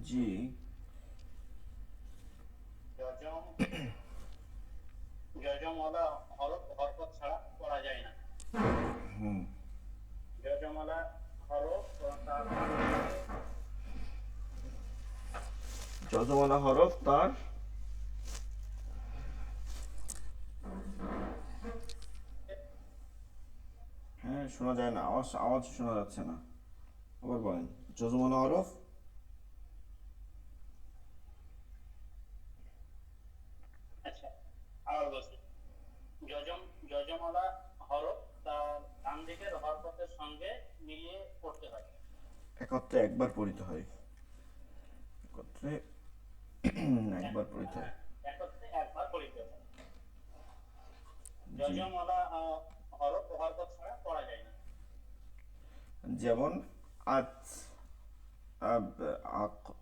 জি। যজম যজমওয়ালা হরফ হরকত ছাড়া পড়া যায় না। যজমওয়ালা হরফ তার ডান দিকে। যজমালা হরফ তার, হ্যাঁ শোনা যায় না, আওয়াজ আওয়াজ শোনা যাচ্ছে না, আবার বলেন। যজমালা হরফ, আচ্ছা, আবার বলছি। যজম যজমওয়ালা হরফ তার ডান দিকের হরকতের সঙ্গে মিলিয়ে পড়তে হয়। একত্রে একবার পড়িতে হয়, একত্রে একবার পড়িতে হ্যাঁ, হয়। একত্রে একবার পড়িতে হয়। জি। যজমওয়ালা হরফ হরকত ছাড়া পড়া যায় না। যেমন আজ, আব- আক-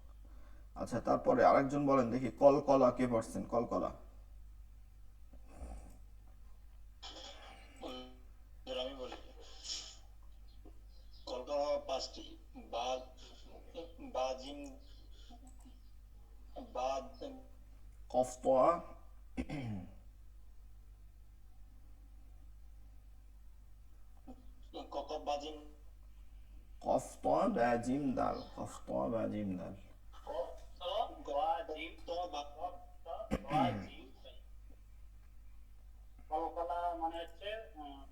আচ্ছা তারপরে আরেকজন বলেন দেখি, কলকলা কে পারছেন? কলকলা। ধর আমি বলি, কলকাতা পাঁচটি। বা, জিম, বা, কফতোয়া, কক বাজিম, কফতোয়া বা জিম দাল, কফতোয়া বা জিম দাল। কফ ত বা জিম। কফ ত বা জিম। কলকলা মানে হচ্ছে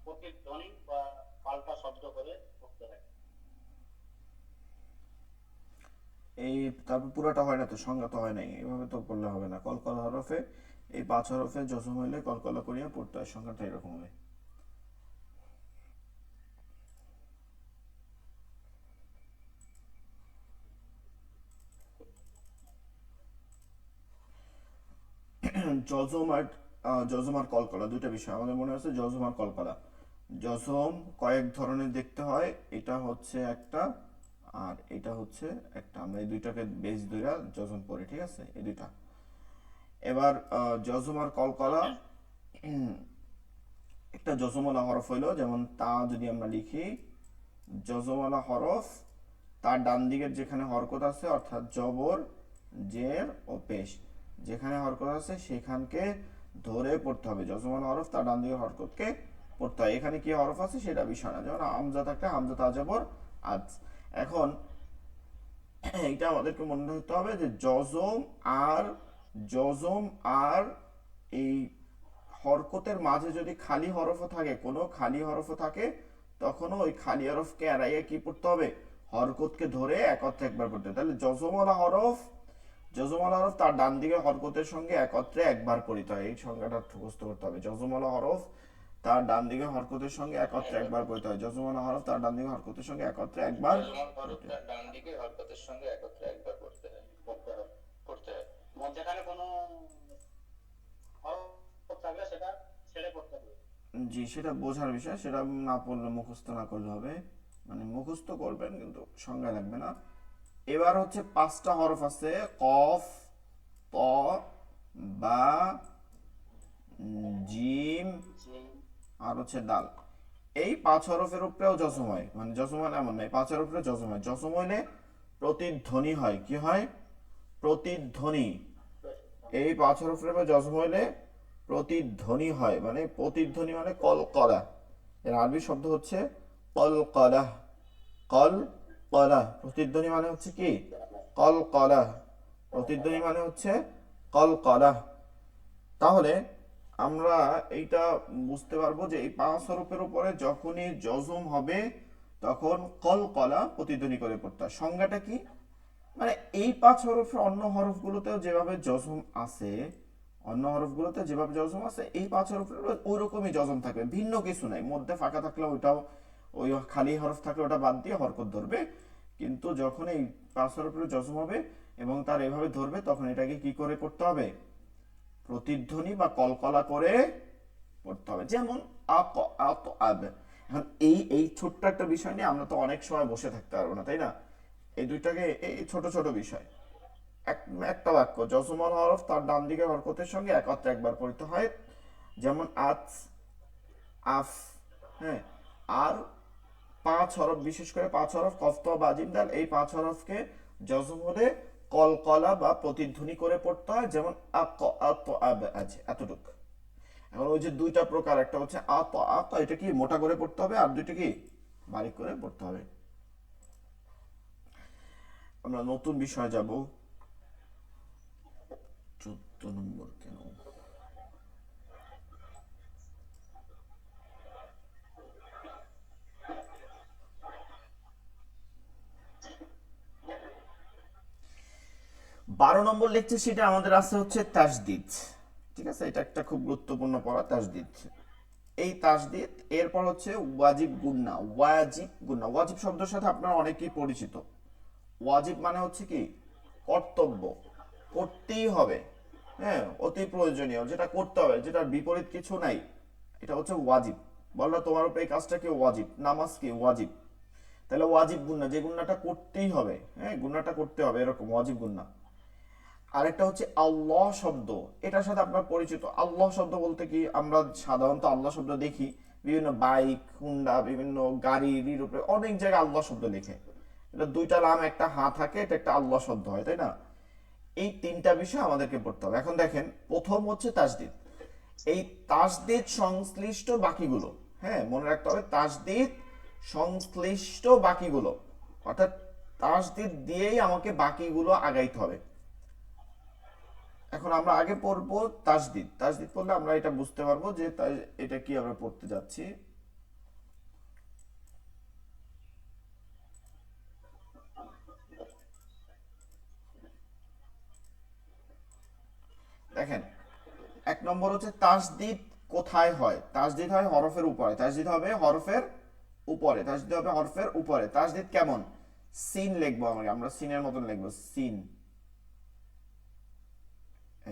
প্রতিধ্বনি বা পাল্টা শব্দ করে পড়তে হয়। এই তারপর পুরোটা হয় না তো, সংজ্ঞা তো হয় নাই, এভাবে তো পড়লে হবে না। কলকলা হরফে এই পাঁচ হরফে জজম হইলে কলকলা করিয়া পড়তে হয়, সংখ্যাটা এরকম হবে। জজম আর জজম আর কলকলা দুইটা বিষয় আমাদের মনে আছে। জজম আর কলকলা, জজম কয়েক ধরনের দেখতে হয়, এটা হচ্ছে একটা, আর এটা হচ্ছে একটা। আমরা এই দুইটাকে বেশ ধইরা জজম পড়ি, ঠিক আছে? এই দুইটা। এবার জজম আর কলকলা, আচ্ছা। একটা যজমওয়ালা হরফ হইলো, যেমন তা যদি আমরা লিখি, যজমওয়ালা হরফ, তার ডান দিকের যেখানে হরকত আছে, অর্থাৎ জবর, জের ও পেশ, যেখানে হরকত আছে সেখানকে ধরে পড়তে হবে। যজমওয়ালা হরফ তার ডান দিকের হরকতকে পড়তে হয়। এখানে কি হরফ আছে সেটা বিষয় না, যেমন হামজা থাকলে হামজা তাজবর আজ। এখন এইটা আমাদেরকে মনে রাখতে হবে যে আর জজম আর এই হরকতের মাঝে যদি খালি হরফও থাকে, কোনো খালি হরফও থাকে, তখনও ওই খালি হরফকে এড়াইয়ে কি পড়তে হবে? হরকতকে ধরে একত্রে একবার পড়তে হবে। তাহলে যজমওয়ালা হরফ তার ডান দিকে হরকতের সঙ্গে একত্রে একবার পড়িতে হয়, এই সংজ্ঞাটা মুখস্থ করতে হবে। যজমওয়ালা হরফ তার ডান দিকে হরকতের সঙ্গে একত্রে একবার পড়িতে হয়, যজমওয়ালা হরফ তার ডান দিকে হরকতের সঙ্গে একত্রে একবার যজমান হরফ পড়িতে হয়। তার ডান দিকে হরকতের সঙ্গে একত্রে একবার পড়তে হয়। পড়তে হয়। পড়তে হয়। মধ্যখানে কোনো হরফ থাকলে সেটা ছেড়ে পড়তে হবে। জি, সেটা বোঝার বিষয়, সেটা না পড়লে, মুখস্থ না করলে হবে, মানে মুখস্থ করবেন কিন্তু সংজ্ঞা লাগবে না। এবার হচ্ছে পাঁচটা হরফ আছে, কফ, ত, বা, জিম, জি। আর হচ্ছে দাল। এই পাঁচ হরফের উপরেও জজম হয়, মানে জজম হয় না এমন নয়, পাঁচ হরফের উপরে জজম হয়। জজম হইলে প্রতিধ্বনি হয়, কি হয়? প্রতিধ্বনি। এই পাঁচ হরফের উপরে জজম হইলে প্রতিধ্বনি হয়, মানে প্রতিধ্বনি মানে কলকলা। এর আরবি শব্দ হচ্ছে কলকলা। কলকলা প্রতিধ্বনি মানে হচ্ছে কি? কলকলা। প্রতিধ্বনি মানে হচ্ছে কলকলা। তাহলে আমরা এইটা বুঝতে পারবো যে এই পাঁচ হরফের উপরে যখনই জজম হবে তখন কলকলা প্রতিধ্বনি করে পড়তে হয়। সংজ্ঞাটা কি? মানে এই পাঁচ হরফের অন্য হরফগুলোতেও যেভাবে জজম আছে, অন্য হরফগুলোতে যেভাবে জজম আছে, এই পাঁচ হরফের ওই রকমই জজম থাকবে, ভিন্ন কিছু নাই। মধ্যে ফাঁকা থাকলে ওইটাও, ওই খালি হরফ থাকলে ওটা বাদ দিয়ে হরকত ধরবে। কিন্তু যখন এই পাঁচ হরফের জজম হবে এবং তার এভাবে ধরবে, তখন এটাকে কি করে পড়তে হবে? প্রতিধ্বনি বা কলকলা করে পড়তে হবে। যেমন আক, আত, আব। এখন এই এই ছোট্ট একটা বিষয় নিয়ে আমরা তো অনেক সময় বসে থাকতে পারবো না, তাই না? এই দুইটাকে, এই ছোট ছোট বিষয়, একটা বাক্য যজমল হরফ তার ডান দিকের হরকতের সঙ্গে একত্রে একবার পড়তে হয়, যেমন আজ, আফ, হ্যাঁ। আর পাঁচ হরফ, বিশেষ করে পাঁচ হরফ কফ ত বা জিম দাল, এই পাঁচ হরফকে জজম হলে কলকলা বা প্রতিধ্বনি করে পড়তে হয়, যেমন আক আত আব আছে এতটুকু। এখন ওই যে দুইটা প্রকার, একটা হচ্ছে আত আত, এটা কি মোটা করে পড়তে হবে, আর দুইটা কি বারিক করে পড়তে হবে। আমরা নতুন বিষয় যাব, 14 নম্বর কেন, বারো নম্বর লেকচার শিটে আমাদের আছে হচ্ছে তাসদিদ। ঠিক আছে, এটা একটা খুব গুরুত্বপূর্ণ পড়া, তাসদিদ। এই তাসদিদ, এরপর হচ্ছে ওয়াজিব গুন্না। ওয়াজিব গুন্না, ওয়াজিব শব্দের সাথে আপনারা অনেকেই পরিচিত। ওয়াজিব মানে হচ্ছে কি কর্তব্য, করতেই হবে, হ্যাঁ, অতি প্রয়োজনীয়, যেটা করতে হবে, যেটার বিপরীত কিছু নাই, এটা হচ্ছে ওয়াজিব। বললো তোমার উপরে এই কাজটা কি ওয়াজিব, নামাজ কি ওয়াজিব, তাহলে ওয়াজিব গুন্না, যে গুন্নাটা করতেই হবে, হ্যাঁ গুন্নাটা করতে হবে, এরকম ওয়াজিব গুন্না। আরেকটা হচ্ছে আল্লাহ শব্দ, এটার সাথে আপনার পরিচিত। আল্লাহ শব্দ বলতে কি, আমরা সাধারণত আল্লাহ শব্দ দেখি বিভিন্ন বাইক, হুন্ডা, বিভিন্ন গাড়ির উপরে অনেক জায়গায় আল্লাহ শব্দ লেখে। এটা দুইটা লাম একটা হা থাকে, এটা একটা আল্লাহ শব্দ হয়, তাই না? এই তিনটা বিষয় আমাদেরকে পড়তে হবে। এখন দেখেন, প্রথম হচ্ছে তাসদিদ। এই তাসদিদ সংশ্লিষ্ট বাকিগুলো, হ্যাঁ মনে রাখতে হবে, তাসদিদ সংশ্লিষ্ট বাকিগুলো, অর্থাৎ তাসদিদ দিয়েই আমাকে বাকিগুলো আগাইতে হবে। এখন আমরা আগে পড়বো তাসদিদ। তাসদিদ পড়লে আমরা এটা বুঝতে পারবো যে এটা কি আমরা পড়তে যাচ্ছি। দেখেন, এক নম্বর হচ্ছে তাসদিদ কোথায় হয়। তাসদিদ হয় হরফের উপরে, তাসদিদ হবে হরফের উপরে, তাসদিদ হবে হরফের উপরে। তাসদিদ কেমন, সিন লিখবো আমরা সিনের মতন লিখবো, সিন।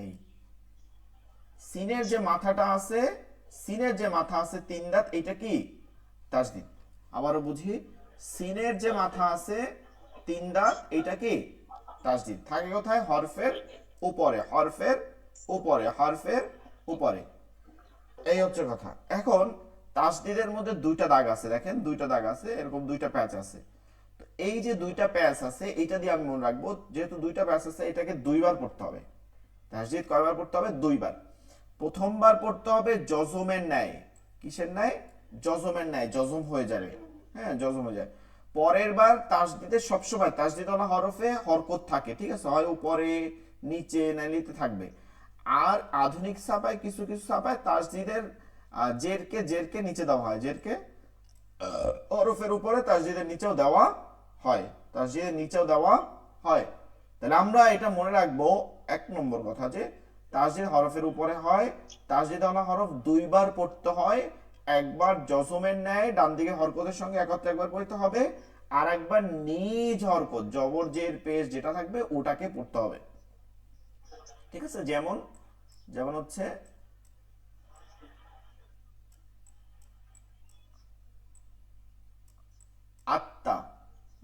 এই সিনের যে মাথাটা আছে, সিনের যে মাথা আছে তিন দাঁত, এটা কি তাসদিদ। আবারও বুঝি, সিনের যে মাথা আছে তিন দাঁত, এটা কি তাসদিদ। থাকে কোথায়, হরফের উপরে, হরফের উপরে, হরফের উপরে। এই হচ্ছে কথা। এখন তাসদিদের মধ্যে দুইটা দাগ আছে, দেখেন দুইটা দাগ আছে, এরকম দুইটা প্যাচ আছে। তো এই যে দুইটা প্যাচ আছে, এটা দিয়ে আমি মনে রাখবো, যেহেতু দুইটা প্যাচ আছে, এটাকে দুইবার পড়তে হবে। তাসদিদ কয়বার পড়তে হবে, দুইবার। প্রথমবার পড়তে হবে জজমের ন্যায়, কিসের ন্যায়, জজমের ন্যায়, জজম হয়ে যাবে, হ্যাঁ জজম হয়ে যায়। পরের বার তাসদিদে সবসময় তাসদিদওয়ালা হরফে হরকত থাকে, ঠিক আছে, হয় উপরে নিচে নাইলিতে থাকবে। আর আধুনিক ছাপায় কিছু কিছু ছাপায় তাসদিদের জেরকে জেরকে নিচে দেওয়া হয়, জেরকে হরফের উপরে তাসদিদের নিচেও দেওয়া হয়, তাসদিদের নিচেও দেওয়া হয়। তাহলে আমরা এটা মনে রাখবো, এক নম্বর কথা, যে তাসদিদ হরফের উপরে হয়, তাসদিদ ওয়ালা হরফ দুইবার পড়তে হয়। একবার জজমের ন্যায় ডান দিকে হরকতের সঙ্গে একত্রে একবার পড়তে হবে, আর একবার নিজ হরকত জবর জের পেশ যেটা থাকবে ওটাকে পড়তে হবে। ঠিক আছে, যেমন যেমন হচ্ছে আত্মা,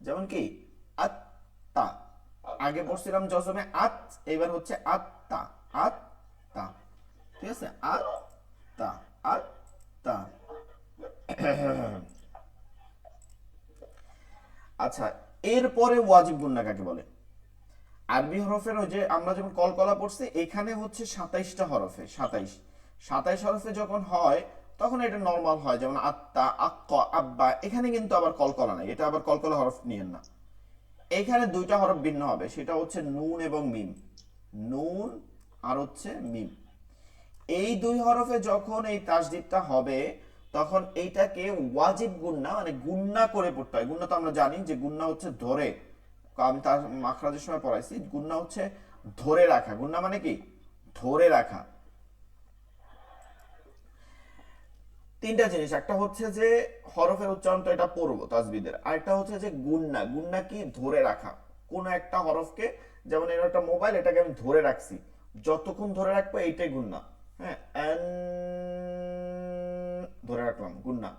যেমন কি আত্মা, আগে পড়ছিলাম জজমে আত, এবার হচ্ছে আত্মা, আত্মা। ঠিক আছে, আত্মা, আত্মা। আচ্ছা, এরপরে ওয়াজিব গুন্না কাকে বলে? আরবি হরফের ওই যে আমরা যখন কলকলা পড়ছি, এখানে হচ্ছে 27টা হরফে, 27 হরফে যখন হয় তখন এটা নরমাল হয়, যেমন আত্মা, আক্ক, আব্বা। এখানে কিন্তু আবার কলকলা নাই, এটা আবার কলকলা হরফ নিয়েন না। এখানে দুইটা হরফ ভিন্ন হবে, সেটা হচ্ছে নুন এবং মিম, নুন আর হচ্ছে মিম। এই দুই হরফে যখন এই তাসদিদটা হবে, তখন এইটাকে ওয়াজিব গুন্না, মানে গুন্না করে পড়তে হয়। গুন্না তো আমরা জানি যে গুন্না হচ্ছে ধরে, আমি তার মাখরাজের সময় পড়াইছি, গুন্না হচ্ছে ধরে রাখা। গুন্না মানে কি, ধরে রাখা। তিনটা জিনিস, একটা হচ্ছে যে হরফের উচ্চারণ তো এটা পড়বো তাসবিদের, আরেকটা হচ্ছে যে গুন্না, গুন্না কি ধরে রাখা কোন একটা হরফকে। যেমন এর একটা মোবাইল, এটাকে আমি ধরে রাখছি, যতক্ষণ ধরে রাখবো এইটাই গুন্না, হ্যাঁ, ধরে রাখলাম গুন্না,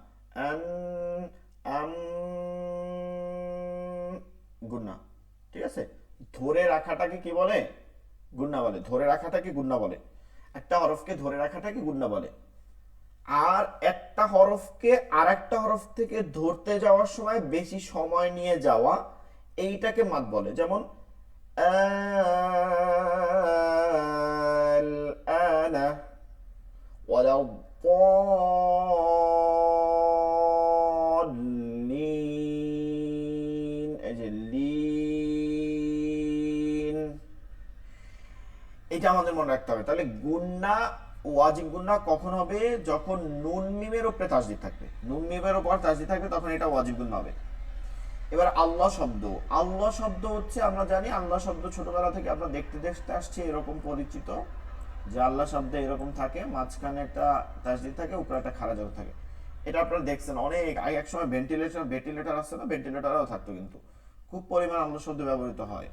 গুন্না। ঠিক আছে, ধরে রাখাটাকে কি বলে, গুন্না বলে। ধরে রাখাটাকে গুন্না বলে, একটা হরফকে ধরে রাখাটাকে গুন্না বলে। আর একটা হরফকে আর একটা হরফ থেকে ধরতে যাওয়ার সময় বেশি সময় নিয়ে যাওয়া, এইটাকে মাদ বলে। যেমন الآن ولا الضالين أجلين এটা আমাদের মনে রাখতে হবে। তাহলে গুন্না ওয়াজিব গুন্না কখন হবে? যখন নুন মিমের উপরে তাসদিদ থাকবে, নুন মিমের উপর তাসদিদ থাকবে তখন এটা ওয়াজিব গুন্না হবে। এবার আল্লাহ শব্দ, আল্লাহ শব্দ হচ্ছে আমরা জানি আল্লাহ শব্দ ছোটবেলা থেকে আমরা দেখতে দেখতে আসছি এরকম পরিচিত, যে আল্লাহ শব্দে এরকম থাকে, মাঝখানে একটা তাসদিদ থাকে, উপরে একটা খাড়া জবর থাকে। এটা আপনারা দেখছেন অনেক আগে, এক সময় ভেন্টিলেটর আসছে না, ভেন্টিলেটরও থাকতো, কিন্তু খুব পরিমাণ আল্লাহ শব্দ ব্যবহৃত হয়।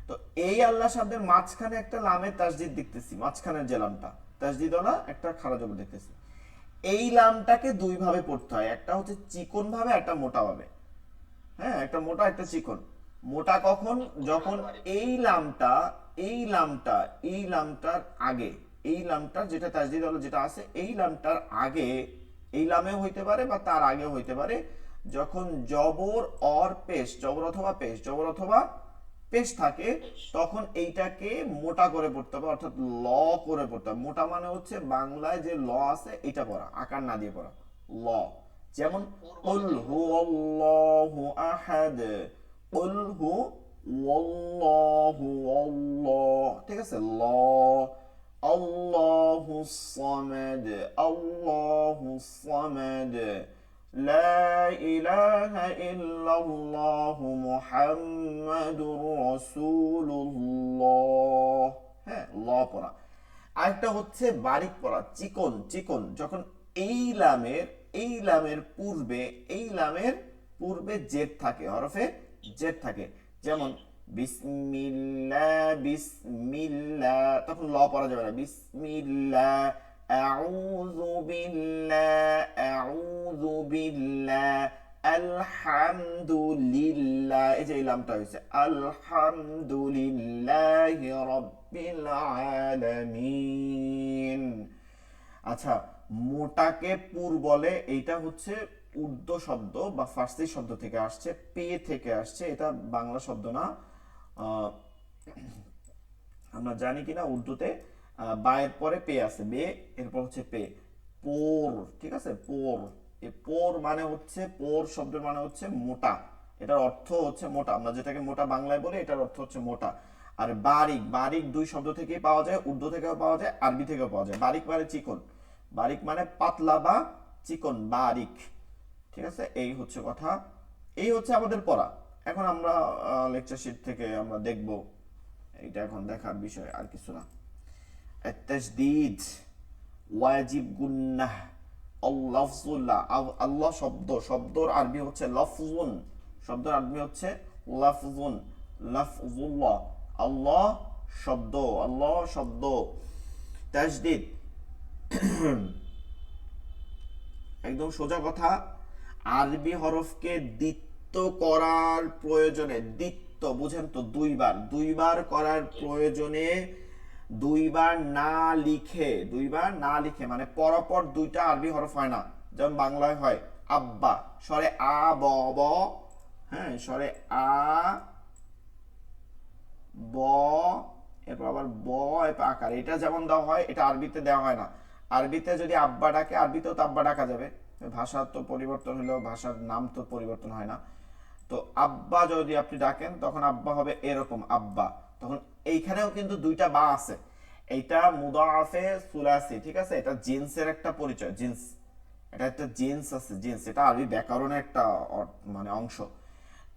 তো এই আল্লাহ শব্দের মাঝখানে একটা লামের তাসদিদ দেখতেছি, মাঝখানের যে লামটা তাসদিদ ওলা একটা খাড়া জবর দেখতেছি। এই লামটাকে দুই ভাবে পড়তে হয়, একটা হচ্ছে চিকন ভাবে, একটা মোটা ভাবে। হ্যাঁ, একটা মোটা একটা চিকন। মোটা কখন? যখন এই লামটার আগে, এই লামটার যেটা তাসদিদ হলো যেটা আছে এই লামটার আগে, এই লামেও হইতে পারে বা তার আগেও হইতে পারে, যখন জবর অর পেশ, জবর অথবা পেশ থাকে, তখন এইটাকে মোটা করে পড়তে হবে, অর্থাৎ ল করে পড়তে হবে। মোটা মানে হচ্ছে বাংলায় যে ল আছে এটা পড়া, আকার না দিয়ে পড়া, ল। যেমন কুল হুয়াল্লাহু আহাদ, কুল হুয়াল্লাহু আল্লাহ, ঠিক আছে, ল। আল্লাহুস সামাদ, আল্লাহুস সামাদ, লা ইলাহা ইল্লাল্লাহু মুহাম্মাদুর রাসূলুল্লাহ। হ্যাঁ, ল পড়া। আরেকটা হচ্ছে বারিক পড়া, চিকন। যখন এই লামের পূর্বে জেদ থাকে, হরফে জেদ থাকে, যেমন বিসমিল্লাহ, তখন ল পড়া যাবে না, বিসমিল্লাহ, আউযু বিল্লাহ, আলহামদুলিল্লাহ, এই যে এই লামটা হয়েছে আলহামদুলিল্লাহি রাব্বিল আলামিন। আচ্ছা, মোটাকে পুর বলে, এইটা হচ্ছে উর্দু শব্দ বা ফার্সি শব্দ থেকে আসছে, পে থেকে আসছে, এটা বাংলা শব্দ না। আমরা জানি কিনা উর্দুতে বায়ের পরে পে আছে, বে এরপর হচ্ছে পে, পোর, ঠিক আছে, পোর। এই পোর মানে হচ্ছে, পোর শব্দের মানে হচ্ছে মোটা, এটার অর্থ হচ্ছে মোটা, আমরা যেটাকে মোটা বাংলায় বলি এটার অর্থ হচ্ছে মোটা। আর বারিক দুই শব্দ থেকেই পাওয়া যায়, উর্দু থেকেও পাওয়া যায়, আরবি থেকেও পাওয়া যায়। বারিক মানে চিকন, বারিক মানে পাতলা বা চিকন, বারিক, ঠিক আছে। এই হচ্ছে কথা, এই হচ্ছে আমাদের পড়া। এখন আমরা লেকচার শিট থেকে আমরা দেখব, এটা এখন দেখার বিষয়, আর কিছু না। التشديد ওয়াজিব গুন্নাহ, আল্লাফজুল্লাহ, আল্লাহ শব্দর আরবি হচ্ছে লফজুন, শব্দের আরবি হচ্ছে লাফজুল্লাহ, আল্লাহ শব্দ। তাসদিদ একদম সোজা কথা, আরবি হরফকে দ্বিত্ব করার প্রয়োজনে, দ্বিত্ব বুঝেন তো, দুইবার করার প্রয়োজনে, দুইবার না লিখে মানে পরপর দুইটা আরবি হরফ হয় না, যেমন বাংলায় হয় আব্বা, স্বরে আ ব, হ্যাঁ, স্বরে আ ব, এরপর আবার ব, এরপর আকার, এটা যেমন দেওয়া হয় এটা আরবিতে দেওয়া হয় না। আরবিতে যদি আব্বা ডাকে, আরবিতেও তো আব্বা ডাকা যাবে, ভাষা তো পরিবর্তন হলেও ভাষার নাম তো পরিবর্তন হয় না। তো আব্বা যদি আপনি ডাকেন তখন আব্বা হবে এরকম আব্বা, তখন এইখানেও কিন্তু দুইটা বা আছে, এইটা মুদাআফে সুলাসি, ঠিক আছে, এটা জিন্সের একটা পরিচয়, এটা একটা জিন্স আছে, এটা আরবি ব্যাকরণের একটা মানে অংশ।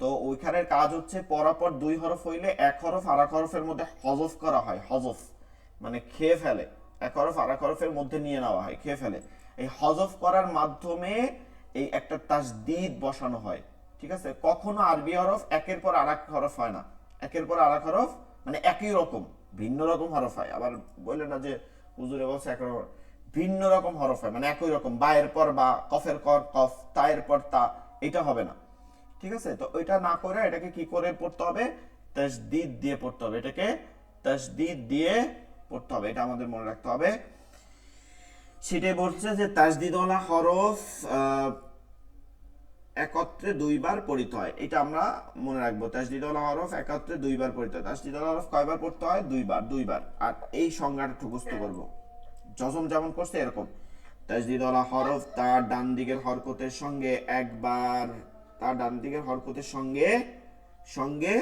তো ওইখানের কাজ হচ্ছে পরপর দুই হরফ হইলে এক হরফ আর এক হরফের মধ্যে হজফ করা হয়, হজফ মানে খেয়ে ফেলে, এক হরফ আর এক হরফের মধ্যে নিয়ে নেওয়া হয়, খেয়ে ফেলে। এই হজফ করার মাধ্যমে এই একটা তাসদিদ বসানো হয়, ঠিক আছে। কখনো আরবি হরফ একের পর আরেক হরফ হয় না, একের পর আরেক হরফ মানে একই রকম ভিন্ন রকম হরফ হয়। আবার বললে না যে হুজুরে বলছে এক ভিন্ন রকম হরফ হয়, মানে একই রকম, বা এর পর বা, কফের পর কফ, তা এর পর তা, এটা হবে না, ঠিক আছে। তো ওইটা না করে এটাকে কি করে পড়তে হবে? তাসদিদ দিয়ে পড়তে হবে, এটাকে তাসদিদ দিয়ে পড়তে হবে, এটা আমাদের মনে রাখতে হবে। সেটাই বলছে যে তাসদিদওয়ালা হরফ একত্রে দুইবার পড়িতে হয়, এটা আমরা মনে রাখবো। তাসদিদওয়ালা হরফ একত্রে দুইবার পড়িতে হয়। তাসদিদওয়ালা হরফ কয়বার পড়তে হয়? দুইবার, দুইবার। আর এই সংজ্ঞাটা মুখস্থ করব। জজম যেমন করছে এরকম, তাসদিদওয়ালা হরফ তার ডান দিকের হরকতের সঙ্গে একবার, তার ডান দিকের হরকতের সঙ্গে সঙ্গে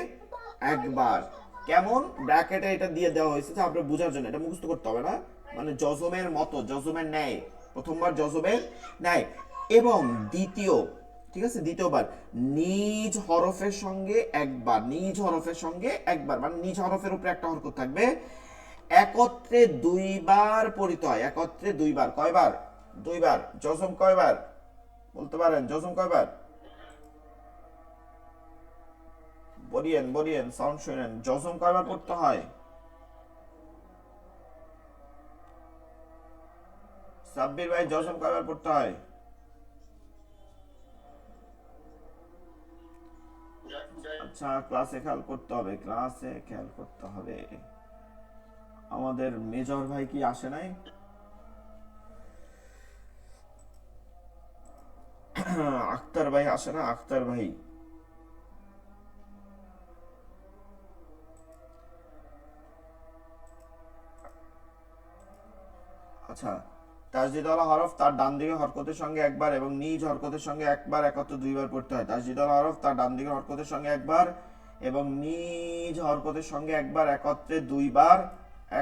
একবার। কেমন? ব্র্যাকেটে এটা দিয়ে দেওয়া হয়েছে যে আপনার বোঝার জন্য, এটা মুখস্থ করতে হবে না, মানে জজমের মতো, জজমের ন্যায়, প্রথমবার জজমের ন্যায়। এবং দ্বিতীয়, ঠিক আছে, দ্বিতীয়বার নিজ হরফের সঙ্গে একবার, নিজ হরফের সঙ্গে একবার, মানে নিজ হরফের উপরে একটা হরকত থাকবে, একত্রে দুইবার পড়িতে হয়। একত্রে দুইবার, কয়বার? দুইবার। জজম কয়বার বলতে পারেন? জজম কয়বার? বলিয়েন বলিয়েন, সাউন্ড শুনেন। জজম কয়বার পড়তে হয়? সাব্বির ভাই, জজম কয়বার পড়তে হয়? আচ্ছা, ক্লাসে খেয়াল করতে হবে, ক্লাসে খেয়াল করতে হবে। আমাদের মেজর ভাই কি আসে নাই? আক্তার ভাই আসে না? আক্তার ভাই, আচ্ছা। তাসদিদওয়ালা হরফ তার ডান দিকের হরকতের সঙ্গে একবার এবং নিজ হরকতের সঙ্গে একবার একত্রে দুইবার পড়তে হয়। তাসদিদওয়ালা হরফ তার ডান দিকের হরকতের সঙ্গে একবার এবং নিজ হরকতের সঙ্গে একবার একত্রে দুইবার,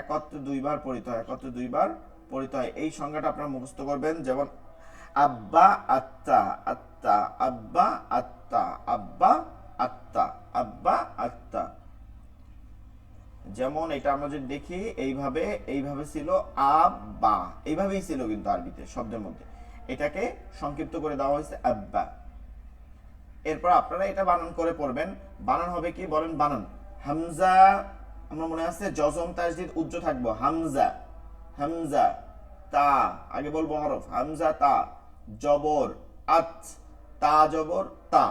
একত্রে দুইবার পড়িতে হয়, একত্রে দুইবার পড়িতে হয়। এই সংজ্ঞাটা আপনারা মুখস্থ করবেন। যেমন আব্বা আত্তা, আত্তা, আব্বা আত্তা, আব্বা আত্তা, আব্বা আত্তা। যেমন এটা আমরা যদি দেখি, এইভাবে এইভাবে ছিল আব্বা, এইভাবেই ছিল কিন্তু আরবিতে শব্দের মধ্যে, এটাকে সংক্ষিপ্ত করে দেওয়া হয়েছে আব্বা। এরপর আপনারা এটা বানান করে পড়বেন। বানান হবে কি বলেন? বানান হামজা, আমরা মনে আছে জজম তাসদিদ উজ্জ থাকবো। হামজা, হামজা, তা, আগে বলবো হরফ হামজা তা, জবর আত, তা জবর তা,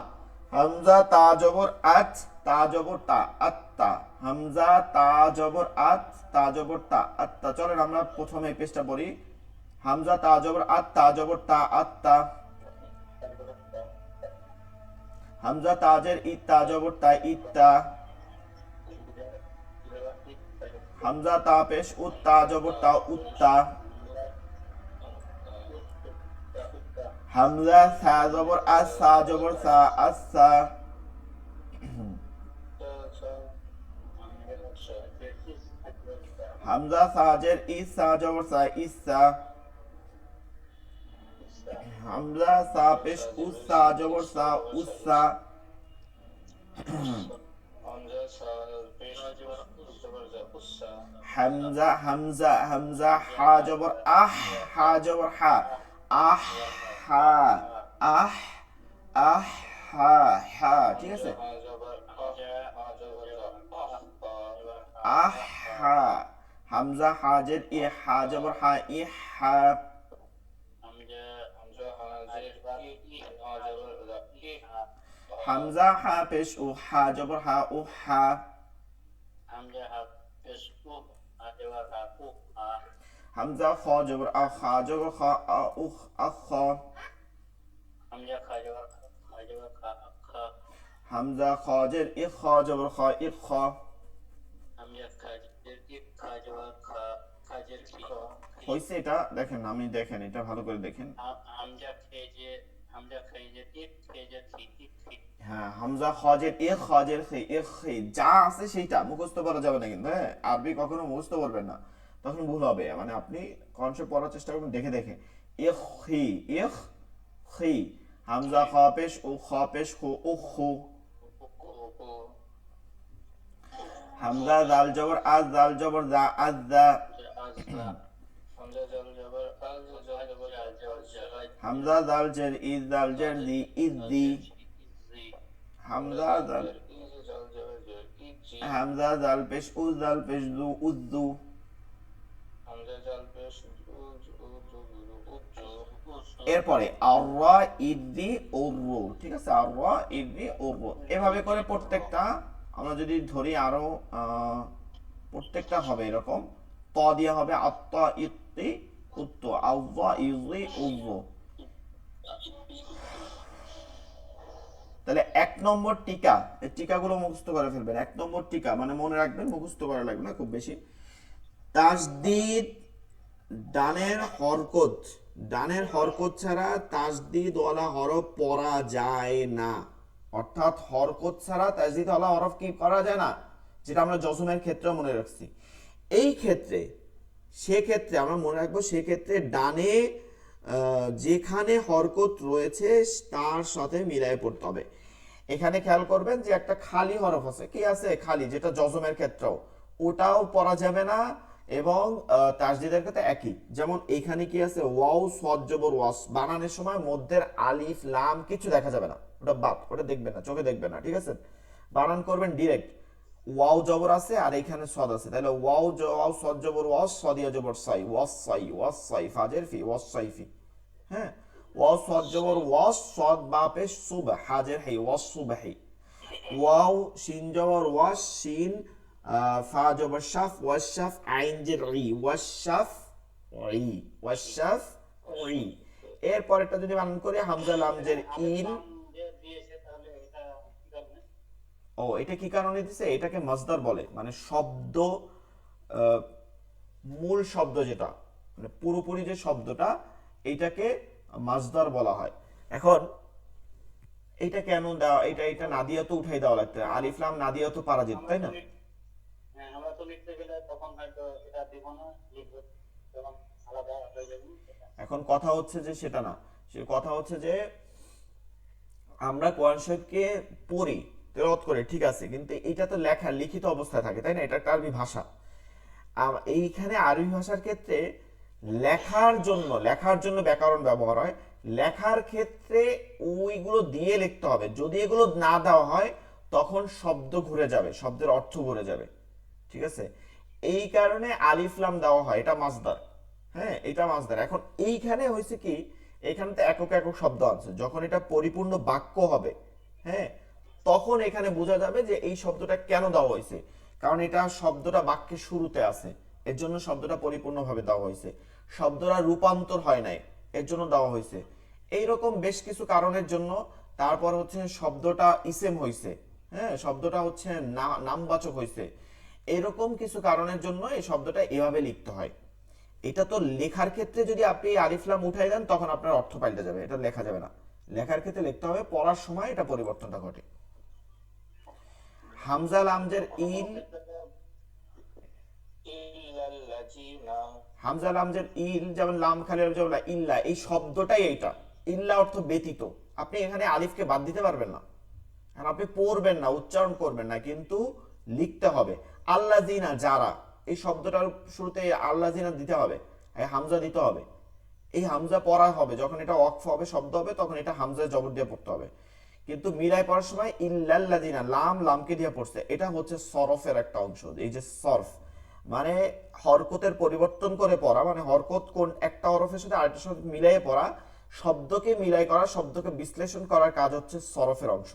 হামজা তা জবর আত, তা জবর তা, আত্তা। হামজা তা জবর আত, তা জবর তা, আত্তা। চলেন আমরা প্রথমে এই পেজটা পড়ি। হামজা তা জবর আত, তা জবর তা, আত্তা। হামজা তাজের ইত, তা জবর তা, ইত্তা। হামজা তা পেশ উত, তা জবর তা, উত্তা। হামজা সা জবর আস, সা জবর সা, আসসা। হামজা সাজের ইস, সা জবর সা, ইসা। হামজা সা পেশ উস, সা জবর সা, উসা। হামজা হামজা হামজা হা জবর আহ, হা জবর হা, আহ হা, আহ, আহ হা, হা। ঠিক আছে, আহ হা। হামজা হাজের ই, হা জবর হা, ই হা। হামজা হা পেশ উ, হা জবর হা, উ হা। হামজা খ জবর আ, খা জবর খা, আ উখ, আখ। হামজা খাজের ই, খ জবর খ, ইখ। হয়েছে এটা? দেখেন, আমি দেখেন এটা ভালো করে দেখেন। হ্যাঁ, হামজা খাজের ই, খাজের খে, ইখ, খে, যা আছে সেইটা মুখস্থ করা যাবে না কিন্তু। হ্যাঁ, আরবি কখনো মুখস্থ করবেন না, তখন ভুল হবে। মানে আপনি কনসেপ্ট পড়ার চেষ্টা করবেন দেখে দেখে। ইখ হি, ইখ হি। হামজা খ পেশ উ, খ পেশ খু, উখ খু। হামজা জাল জবর আজ, জাল জবর জা, আজ জা। হামজা জাল জের ইজ, জাল জের জি, ইজ জি। হামজা জাল, হামজা জাল পেশ উ, জাল পেশ জু, উজ্জু। এরপরে আররা ইদ্দি উরু, ঠিক আছে, আররা ইদ্দি উরু। এভাবে করে প্রত্যেকটা আমরা যদি ধরি, আরো প্রত্যেকটা হবে এরকম। ত দিয়া হবে আত্তা, ইত্তি, উত্তু, আউযা, ইযি, উযু। তাহলে 1 নম্বর টিকা, এই টিকাগুলো মুখস্থ করে ফেলবেন। 1 নম্বর টিকা মানে মনে রাখবেন, মুখস্থ করা লাগবে না খুব বেশি। তাসদিদ ডানের হরকত, ডানের হরকত ছাড়া তাসদিদ ওয়ালা হরফ পড়া যায় না। অর্থাৎ হরকত ছাড়া তাসদিদ ওয়ালা হরফ কি করা যায় না, যেটা আমরা জজমের ক্ষেত্রে মনে রাখছি। এই ক্ষেত্রে সেক্ষেত্রে আমরা মনে রাখবো, সেক্ষেত্রে ডানে যেখানে হরকত রয়েছে তার সাথে মিলাই পড়তে হবে। এখানে খেয়াল করবেন যে একটা খালি হরফ আছে, কি আছে খালি, যেটা জজমের ক্ষেত্রেও ওটাও পড়া যাবে না, এবং তাসদিদের ক্ষেত্রে একই। যেমন এখানে কি আছে, ওয়াও সদ জবর ওয়াস, বানানোর সময় মধ্যের আলিফ লাম কিছু দেখা যাবে না, ওটা বাদ, ওটা দেখবেন না, চোখে দেখবেন না, ঠিক আছে। বানান করবেন ডিরেক্ট, ওয়াও জবর আছে আর এখানে সদ আছে, তাহলে ওয়াও সদ জবর ওয়াস, সদিয়া জবর সাই, ওয়াস সাই ফাজের ফি, ওয়াস সাই ফি। হ্যাঁ, ওয়াও সদ জবর ওয়াস, সদ বা পেশ সুব, হাজের হি, ওয়াস সুবহি। ওয়াও শিন জবর ওয়াস, শিন ফা জবর শাফ, ওয়াস শাফ, আইন জের ই, ওয়াস শাফ ই, ওয়াস শাফ ই। এরপর এটা যদি বানান করি, হামজা লাম জের ইন। দিয়েছে তাহলে এটা কি কারণে? ও, এটা কি কারণে দিছে, এটাকে মাসদার বলে, মানে শব্দ, মূল শব্দ যেটা, মানে পুরোপুরি যে শব্দটা, এইটাকে মাসদার বলা হয়। এখন এটা কেন দেওয়া, এটা নাদিয়া তো উঠাই দেওয়া লাগতো, আলিফ লাম নাদিয়া তো পারা যেত, তাই না? হ্যাঁ, আমরা তো লিখতে গেলে তখন হয়তো এটা দিব না, লিখবো তখন আলাদা হয়ে যাবে। এখন কথা হচ্ছে যে সেটা না, সে কথা হচ্ছে যে আমরা কোরআন শরীফকে পড়ি, তেলাওয়াত করে, ঠিক আছে, কিন্তু এটা তো লেখা, লিখিত অবস্থায় থাকে, তাই না? এটা একটা আরবি ভাষা। এইখানে আরবি ভাষার ক্ষেত্রে লেখার জন্য ব্যাকরণ ব্যবহার হয়, লেখার ক্ষেত্রে ওইগুলো দিয়ে লিখতে হবে। যদি এগুলো না দেওয়া হয় তখন শব্দ ঘুরে যাবে, শব্দের অর্থ ঘুরে যাবে, ঠিক আছে। এই কারণে আলিফ লাম দেওয়া হয়, এটা মাসদার। হ্যাঁ, এটা মাসদার। এখন এইখানে হয়েছে কি, এখানে তো একক একক শব্দ আছে, যখন এটা পরিপূর্ণ বাক্য হবে, হ্যাঁ, তখন এখানে বোঝা যাবে যে এই শব্দটা কেন দেওয়া হয়েছে, কারণ এটা শব্দটা বাক্যের শুরুতে আছে, এর জন্য শব্দটা পরিপূর্ণভাবে দেওয়া হয়েছে। শব্দটা রূপান্তর হয় নাই, এর জন্য দেওয়া হয়েছে। এইরকম বেশ কিছু কারণের জন্য। তারপর হচ্ছে শব্দটা ইসেম হয়েছে, হ্যাঁ, শব্দটা হচ্ছে নামবাচক হয়েছে। এরকম কিছু কারণের জন্য এই শব্দটা এভাবে লিখতে হয়। এটা তো লেখার ক্ষেত্রে যদি আপনি আলিফ লাম উঠাই দেন তখন আপনার অর্থ পাল্টে যাবে, এটা লেখা যাবে না। লেখার ক্ষেত্রে লিখতে হবে, পড়ার সময় এটা পরিবর্তনটা ঘটে। হামজা লামজের ইল, ইল্লাল্লাযিনা, হামজা লামজের ইল, যেমন লাম খালি যেমন ইল্লা, এই শব্দটাই এইটা, ইল্লা অর্থ ব্যতীত। আপনি এখানে আলিফকে বাদ দিতে পারবেন না, আর আপনি পড়বেন না, উচ্চারণ করবেন না, কিন্তু লিখতে হবে। আল্লাযিনা, যারা, এই শব্দটার শুরুতে আল্লাযিনা দিতে হবে, এই হামজা দিতে হবে। এই হামজা পড়া হবে যখন এটা ওয়াকফ হবে, শব্দ হবে, তখন এটা হামজা জবর দিয়ে পড়তে হবে। কিন্তু মিলাই পড়ার সময় ইল্লাল্লাযিনা, লামকে দিয়ে পড়ছে, এটা হচ্ছে সরফের একটা অংশ। এই যে সরফ মানে হরকতের পরিবর্তন করে পড়া, মানে হরকত কোন একটা হরফের সাথে আরেকটার সাথে মিলাই পড়া, শব্দকে মিলাই করা, শব্দকে বিশ্লেষণ করার কাজ হচ্ছে সরফের অংশ।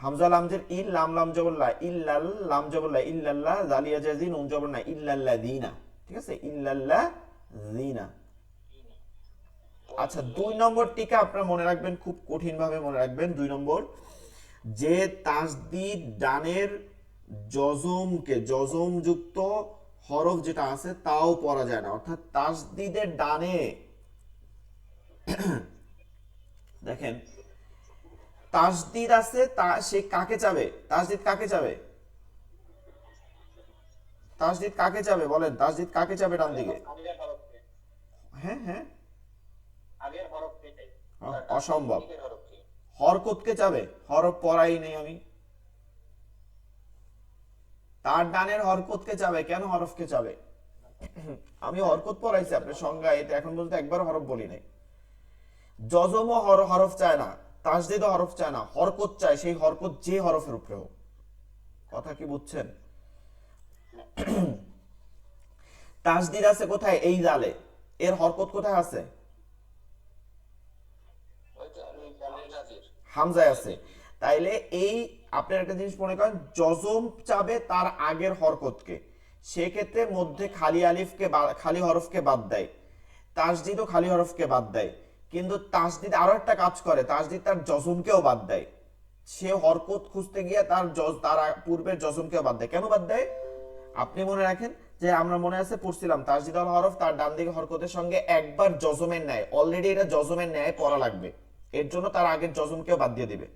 হামজা লামজের ইল, লাম জবরলা, ইল্লাল, লাম জবরলা, ইল্লাল্লাহ, জালিয়া জাজিন, নুন জবরনা, ইল্লাল্লাযিনা, ঠিক আছে, ইল্লাল্লাযিনা। আচ্ছা, 2 নম্বর টিকা আপনারা মনে রাখবেন, খুব কঠিন ভাবে মনে রাখবেন। 2 নম্বর, যে তাসদিদ ডানের জজম যুক্ত হরফ যেটা আছে তাও পড়া যায় না। অর্থাৎ তাসদিদের ডানে দেখেন তাসদিদ আছে, সে কাকে চাবে, তাসদিদ কাকে চাবে, তাসদিদ কাকে চাবে বলেন, তাসদিদ কাকে চাবে ডান দিকে? আগের হরফকে, হ্যাঁ হ্যাঁ, আগের হরফকে চাই। অসম্ভব। দিকের হরফ কি? হরকতকে চাবে, হরফ পড়াই নেই আমি। তার ডানের হরকতকে চাবে, কেন হরফকে চাবে? আমি হরকত পড়াইছি আপনার সংজ্ঞা, এটা এখন বলতে একবার হরফ বলি নাই। জজমও হরফ চায় না, তাসদিদও হরফ চায় না, হরকত চায়, সেই হরকত যে হরফের উপরে হোক। কথা কি বুঝছেন? তাসদিদ আছে কোথায়? এই জালে। এর হরকত কোথায় আছে? হামজায় আছে। তাইলে এই আপনার একটা জিনিস মনে করেন, জজম চাবে তার আগের হরকতকে, সেক্ষেত্রে মধ্যে খালি হরফকে বাদ দেয়, তাসদিদও খালি হরফকে বাদ দেয়। কিন্তু তাসদিদ আরো একটা কাজ করে, তাসদিদ তার জজমকেও বাদ দেয়। সে হরকত খুঁজতে গিয়ে তার পূর্বের জজমকে বাদ দেয়। কেন বাদ দেয়? আপনি মনে রাখেন যে আমরা মনে আছে পড়ছিলাম তাসদিদ আল হরফ তার ডান দিকে হরকতের সঙ্গে একবার জজমের ন্যায়, অলরেডি এটা জজমের ন্যায় পড়া লাগবে, এর জন্য তার আগের জজমকেও বাদ দিয়ে দিবে।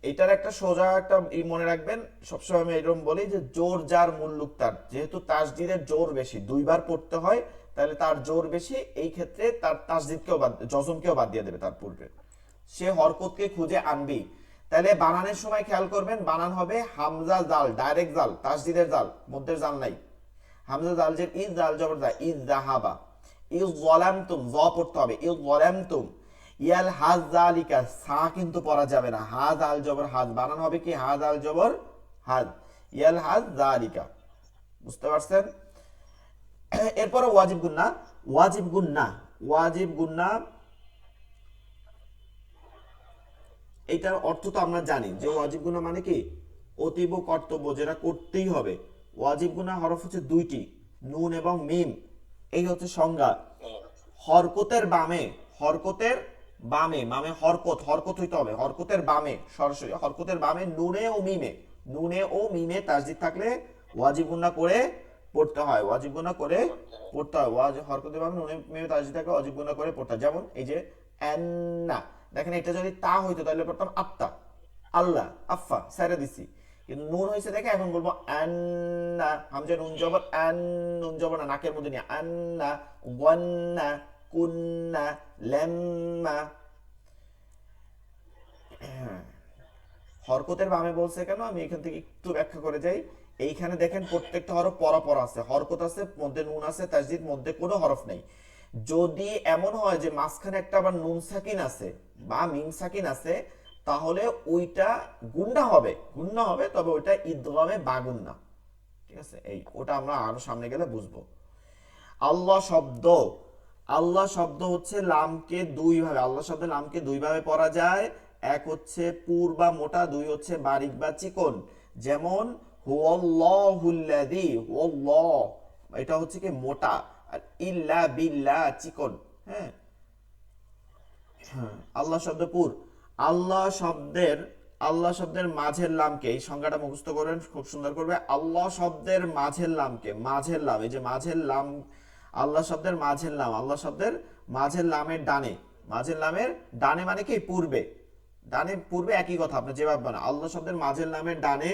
এটার একটা সোজা একটা মনে রাখবেন, সবসময় আমি এরকম বলি যে জোর যার মুল্লুক তার, যেহেতু তাসদিদের জোর বেশি, দুইবার পড়তে হয়, তাহলে তার জোর বেশি, এই ক্ষেত্রে তার তাসদিদকেও জজমকেও বাদ দিয়ে দেবে তার পূর্বে। সে হরকতকে খুঁজে আনবি। তাহলে বানানের সময় খেয়াল করবেন, বানান হবে হামজা জাল, ডাইরেক্ট জাল, তাসদিদের জাল, মধ্যের জাল নাই। হামজা জাল যে ইজ, জাল জবর জা, ইজ জাহাবা, ইজ যালামতুম, জ পড়তে হবে, ইজ যালামতুম। ইয়াল হাজ জালিকা, সা কিন্তু পড়া যাবে না, হাজ আল জবর হাজ, বানান হবে কি হাজ আল জবর হাজ, ইয়াল হাজ জালিকা। বুঝতে পারছেন? এরপরে ওয়াজিব গুন্না, ওয়াজিব গুন্না, ওয়াজিব গুন্না, এইটার অর্থ তো আমরা জানি যে ওয়াজিব গুনাহ মানে কি অতীব কর্তব্য, যেটা করতেই হবে। ওয়াজিব গুনাহ হরফ হচ্ছে দুইটি, নুন এবং মিম, এই হচ্ছে সংজ্ঞা। হরকতের বামে, হরকতের বামে, মামে হরকত, হরকত হইতে হবে, হরকতের বামে, সরাসরি হরকতের বামে নুনে ও মিমে, নুনে ও মিমে তাসদিদ থাকলে ওয়াজিব গুনাহ করে পড়তে হয়, ওয়াজিব গুনাহ করে পড়তে হয়। ওয়াজিব হরকতের বামে নুনে মিমে তাসদিদ থাকলে ওয়াজিব গুনাহ করে পড়তে হয়। যেমন এই যে আন্না, দেখেন এটা যদি তা হইতো তাহলে পড়তাম আত্তা, আল্লাহ, আফা সাইরা দিছি, কিন্তু নুন হয়েছে দেখে এখন বলবো আন্না, হামজা নুন জবর, আন নুন জবর না, নাকের মধ্যে নিয়ে, আন্না ওয়ান্না কুন্না লাম্মা। হরকতের বামে বলছে কেন, আমি এখান থেকে একটু ব্যাখ্যা করে যাই। এইখানে দেখেন প্রত্যেকটা হরফ পরাপর আছে, হরকত আছে, মধ্যে নুন আছে, তাসদিদ, মধ্যে কোনো হরফ নেই। যদি এমন হয় যে মাঝখানে একটা আবার নুন সাকিন আছে বা মিম সাকিন আছে, তাহলে ওইটা গুন্না হবে, গুন্না হবে, তবে ওইটা ইদগামে বাগুন্না। ঠিক আছে, এই ওটা আমরা আরো সামনে গেলে বুঝবো। আল্লাহ শব্দ, আল্লাহ শব্দ হচ্ছে লামকে দুই ভাবে, আল্লাহ শব্দে লামকে দুই ভাবে পড়া যায়। এক হচ্ছে পুর বা মোটা, দুই হচ্ছে বারিক বা চিকন। যেমন হুয়াল্লাহুল্লাযী, হুয়াল্লাহ এটা হচ্ছে কি মোটা, আর ইল্লা বিল্লাহ চিকন। হ্যাঁ, আল্লাহ শব্দ পুর। আল্লাহ শব্দের, আল্লাহ শব্দের মাঝের লামকে, এই সংজ্ঞাটা মুখস্থ করেন, খুব সুন্দর করবে। আল্লাহ শব্দের মাঝের লামকে, মাঝের লাম, এই যে মাঝের লাম, আল্লাহ শব্দের মাঝের লাম, আল্লাহ শব্দের মাঝের লামের ডানে, মাঝের লামের ডানে মানে কি পূর্বে, ডানে পূর্বে একই কথা, আপনি যে ভাববেন। আল্লাহ শব্দের মাঝের লামের ডানে,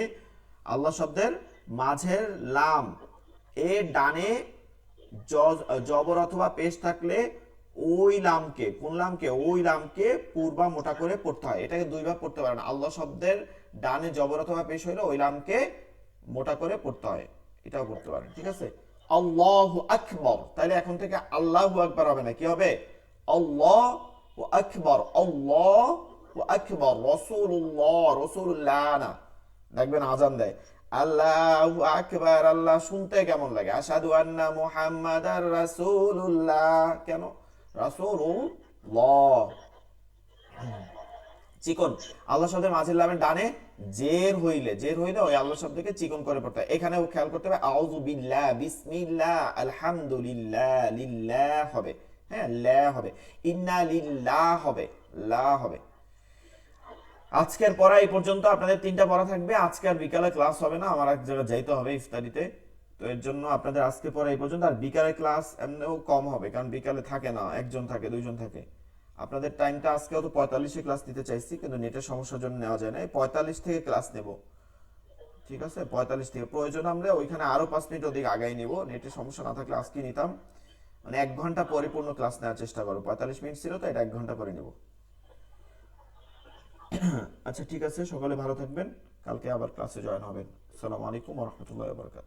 আল্লাহ শব্দের মাঝের লাম এর ডানে জবর অথবা পেশ থাকলে ওই লামকে, কোন লামকে, ওই লামকে পূর্বা মোটা করে পড়তে হয়। এটাকে দুইবার পড়তে পারেন, আল্লাহ শব্দের ডানে জবর অথবা পেশ হইলে ওই লামকে মোটা করে পড়তে হয়, এটাও পড়তে পারেন। ঠিক আছে, আল্লাহু আকবার, তাহলে এখন থেকে আল্লাহু আকবার হবে না, কি হবে আল্লাহু আকবার, আল্লাহু আকবার, রাসূলুল্লাহ, রাসূলুল্লাহ না, দেখবেন আজান দেয় আল্লাহু আকবার, আল্লাহ শুনতে কেমন লাগে, আশহাদু আন্না মুহাম্মাদার রাসূলুল্লাহ, কেন রাসূলুল্লাহ। চিকন, আল্লাহ শব্দের মাঝের লামের ডানে জের হইলে, জের হইলে ওই আল্লাহ শব্দকে চিকন করে পড়তে হয়। এখানেও খেয়াল করতে হবে আউযু বিল্লাহ, বিসমিল্লাহ, আলহামদুলিল্লাহ, লিল্লাহ হবে, হ্যাঁ লা হবে, ইন্না লিল্লাহ হবে, লা হবে। আজকের পড়া এই পর্যন্ত, আপনাদের 3টা পড়া থাকবে। আজকে আর বিকালে ক্লাস হবে না, আমার এক জায়গায় যাইতে হবে ইফতারিতে, তো এর জন্য আপনাদের আজকে পড়া এই পর্যন্ত। আর বিকালে ক্লাস এমনিও কম হবে, কারণ বিকালে থাকে না, একজন থাকে, দুইজন থাকে। আপনাদের টাইমটা আজকেও তো 45-এ ক্লাস নিতে চাইছি, কিন্তু নেটের সমস্যার জন্য নেওয়া যায় না, 45 থেকে ক্লাস নেব। ঠিক আছে, 45 থেকে, প্রয়োজন আমরা ওইখানে আরো 5 মিনিট অধিক আগাই নেব, নেটের সমস্যা না থাকলে আজকে নিতাম, মানে 1 ঘন্টা পরিপূর্ণ ক্লাস নেওয়ার চেষ্টা করো। 45 মিনিট ছিল তো, এটা 1 ঘন্টা করে নেব। আচ্ছা ঠিক আছে, সকলে ভালো থাকবেন, কালকে আবার ক্লাসে জয়েন হবেন। আসসালামু আলাইকুম ওয়া রাহমাতুল্লাহি ওয়া বারাকাতুহু।